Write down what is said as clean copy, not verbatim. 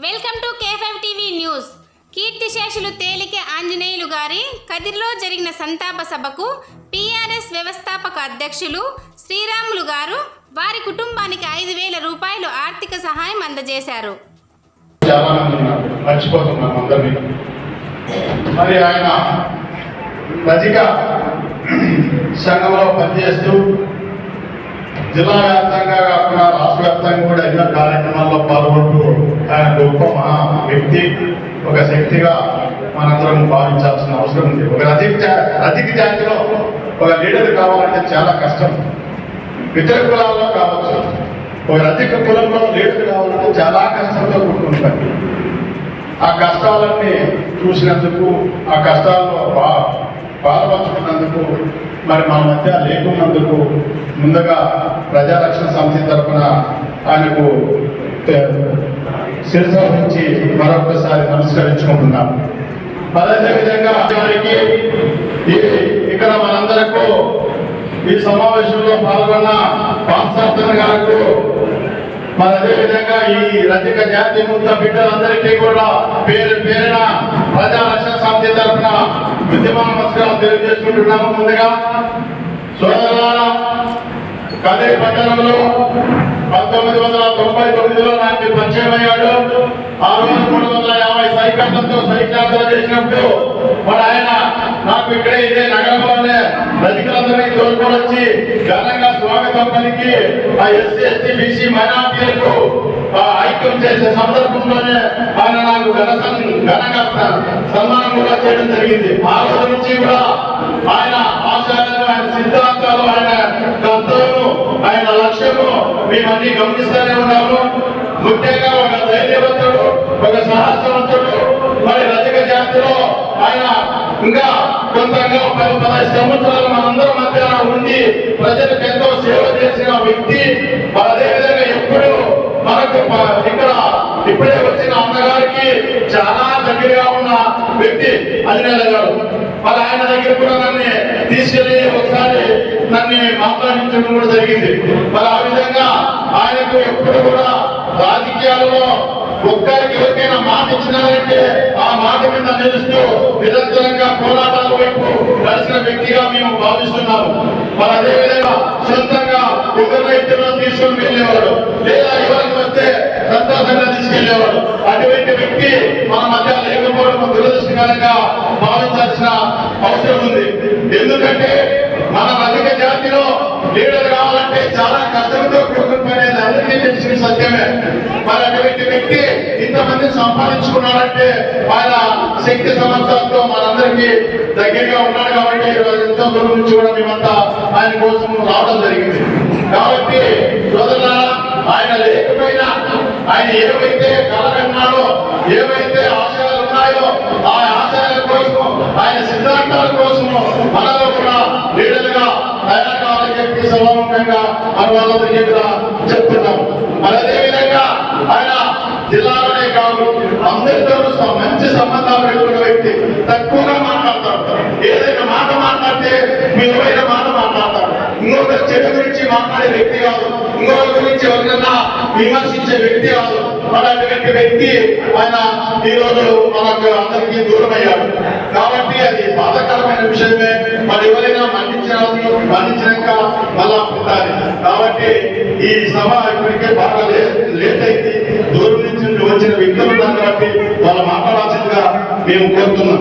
Welcome to K5 TV news. కీర్తిశేషులు తేలికే ఆంజనేయులు గారి కదిరిలో జరిగిన సంతాప సభకు టీఆర్ఎస్ వ్యవస్థాపక అధ్యక్షులు శ్రీరాములు గారు వారి కుటుంబానికి 5,000 రూపాయలు ఆర్థిక సహాయం అందజేశారు. మరి ఆయన రజిక సంఘంలో పనిచేస్తూ జిల్లా వ్యాప్తంగా కాకుండా రాష్ట్ర వ్యాప్తంగా కూడా ఎన్నో కార్యక్రమాల్లో పాల్గొంటూ ఆయన గొప్ప మహా వ్యక్తి, ఒక శక్తిగా మనందరం భావించాల్సిన అవసరం ఉంది. ఒక రజిక జాతిలో ఒక లీడర్ కావాలంటే చాలా కష్టం. ఇతర కులాల్లో కావచ్చు, ఒక రజిక కులంలో లీడర్ కావాలంటే చాలా కష్టంతో కూడుకుంటుంది. ఆ కష్టాలన్నీ చూసినందుకు, ఆ కష్టాల్లో పాల్పంచుకున్నందుకు, మరి మన మధ్య లేకున్నందుకు ముందుగా ప్రజారక్షణ సమితి తరఫున ఆయనకు శిరస నుంచి మరొకసారి నమస్కరించుకుంటున్నాం. అదేవిధంగా ఇక్కడ మనందరకు ఈ సమావేశంలో పాల్గొన్న పాంసార్థన్ గారికి, మరి అదేవిధంగా ఈ రజిక జాతి ముద్ద బిడ్డలందరికీ కూడా పేరు పేరున ప్రజారక్షణ సమితి తరఫున ఉద్యమ నమస్కారం తెలియజేసుకుంటున్నాము. ముందుగా సోదరులారా, కదిరి పట్టణంలో 1999లో నాకు పరిచయం అయ్యాడు. ఆ రోజు 350 సైకిళ్లతో సైకిల్ చేసినప్పుడు మరి ఆయన నాకు ఇక్కడే ఇదే నగరంలోనే రజికలందరినీ తోలుకొని వచ్చి ఘనంగా స్వాగతం పలికి ఆ ఎస్సీ ఎస్టీ బీసీ మైనార్టీలకు ఐక్యం చేసే సందర్భంలోనే ఆయన నాకు ఘనంగా సన్మానం కూడా చేయడం జరిగింది. ఆ రోజు నుంచి కూడా ఆయన ఆశయాలను, ఆయన సిద్ధాంతాలు, ఆయన కర్తవ్యము, ఆయన లక్ష్యము మేమన్నీ గమనిస్తూనే ఉన్నాము. ముఖ్యంగా ఒక ధైర్యవంతుడు, ఒక సాహసవంతుడు. మరి రజక జాతిలో ఆయన ఇంకా కొంతగా 10-15 సంవత్సరాలు మనందరం మధ్య ఉండి ప్రజలకు ఎంతో సేవ చేసిన వ్యక్తి. అదేవిధంగా ఎప్పుడు మనకు ఇక్కడ ఇప్పుడే వచ్చిన అన్నగారికి చాలా దగ్గరగా ఉన్న వ్యక్తి అజినేల గారు. మరి ఆయన దగ్గర కూడా నన్ను తీసుకెళ్లి ఒకసారి నన్ను మాట్లాడించడం కూడా జరిగింది. మరి ఆ విధంగా ఆయనకు ఎప్పుడు కూడా రాజకీయాలలో ఒక్కరికి ఎవరికైనా మాట ఇచ్చినారంటే ఆ మాట మీద నిలుస్తూ నిరంతరంగా పోరాటాల వైపు కలిసిన వ్యక్తిగా మేము భావిస్తున్నాము. మరి అదేవిధంగా సొంతంగా ఒకరిని ఇద్దరు తీసుకొని వెళ్ళేవాడు, లేదా ఎవరికి వస్తే సంతోషంగా తీసుకెళ్లేవాడు. అటువంటి వ్యక్తి మన మధ్య లేకపోవడం దురదృష్టకరంగా భావించాల్సిన అవసరం ఉంది. ఎందుకంటే మన రజక జాతిలో లీడర్ కావాలంటే చాలా కష్టంతో కూడుకునేది అందరికీ తెలిసిన సత్యమే. మరి అటువంటి వ్యక్తి ఇంతమంది సంపాదించుకున్నాడంటే ఆయన శక్తి సమర్థంతో మనందరికీ దగ్గరగా ఉన్నాడు. కాబట్టి ఎంతో దూరం నుంచి కూడా మేమంతా ఆయన కోసం రావడం జరిగింది. కాబట్టి సోదరులారా, ఆయన లేకపోయినా ఆయన ఏవైతే కలగన్నాడో, ఏవైతే ఆశయాలు ఉన్నాయో ఆ ఆశయాల కోసం, ఆయన సిద్ధాంతాల కోసము మనలో కూడా లీడర్గా తయారు కావాలని చెప్పి సభాముఖంగా మన వాళ్ళందరికీ కూడా చెప్తున్నాం. మరి అదేవిధంగా ఆయన జిల్లాలోనే కాదు అందరితో మంచి సంబంధాలు పెట్టుకున్న వ్యక్తి. తక్కువగా మాట్లాడతాడు, ఏదైనా మాట మాట్లాడితే విలువైన మాట మాట్లాడతాడు. ఇంకొకరి చెడు గురించి మాట్లాడే వ్యక్తి కాదు, ఇంకొకరి గురించి ఎవరికన్నా విమర్శించే వ్యక్తి కాదు. అలాంటి వ్యక్తి ఆయన ఈ రోజు మనకు అందరికీ దూరం అయ్యాడు. కాబట్టి అది బాధాకరమైన విషయమే. మరి ఎవరైనా మరణించినాక మళ్ళా పుట్టాలి. కాబట్టి ఈ సభ ఇప్పటికే బాగా లేట్ అయింది. దూరం నుంచి వచ్చిన వ్యక్తులు ఉన్నారు కాబట్టి వాళ్ళు మాట్లాడాల్సిందిగా మేము కోరుతున్నాం.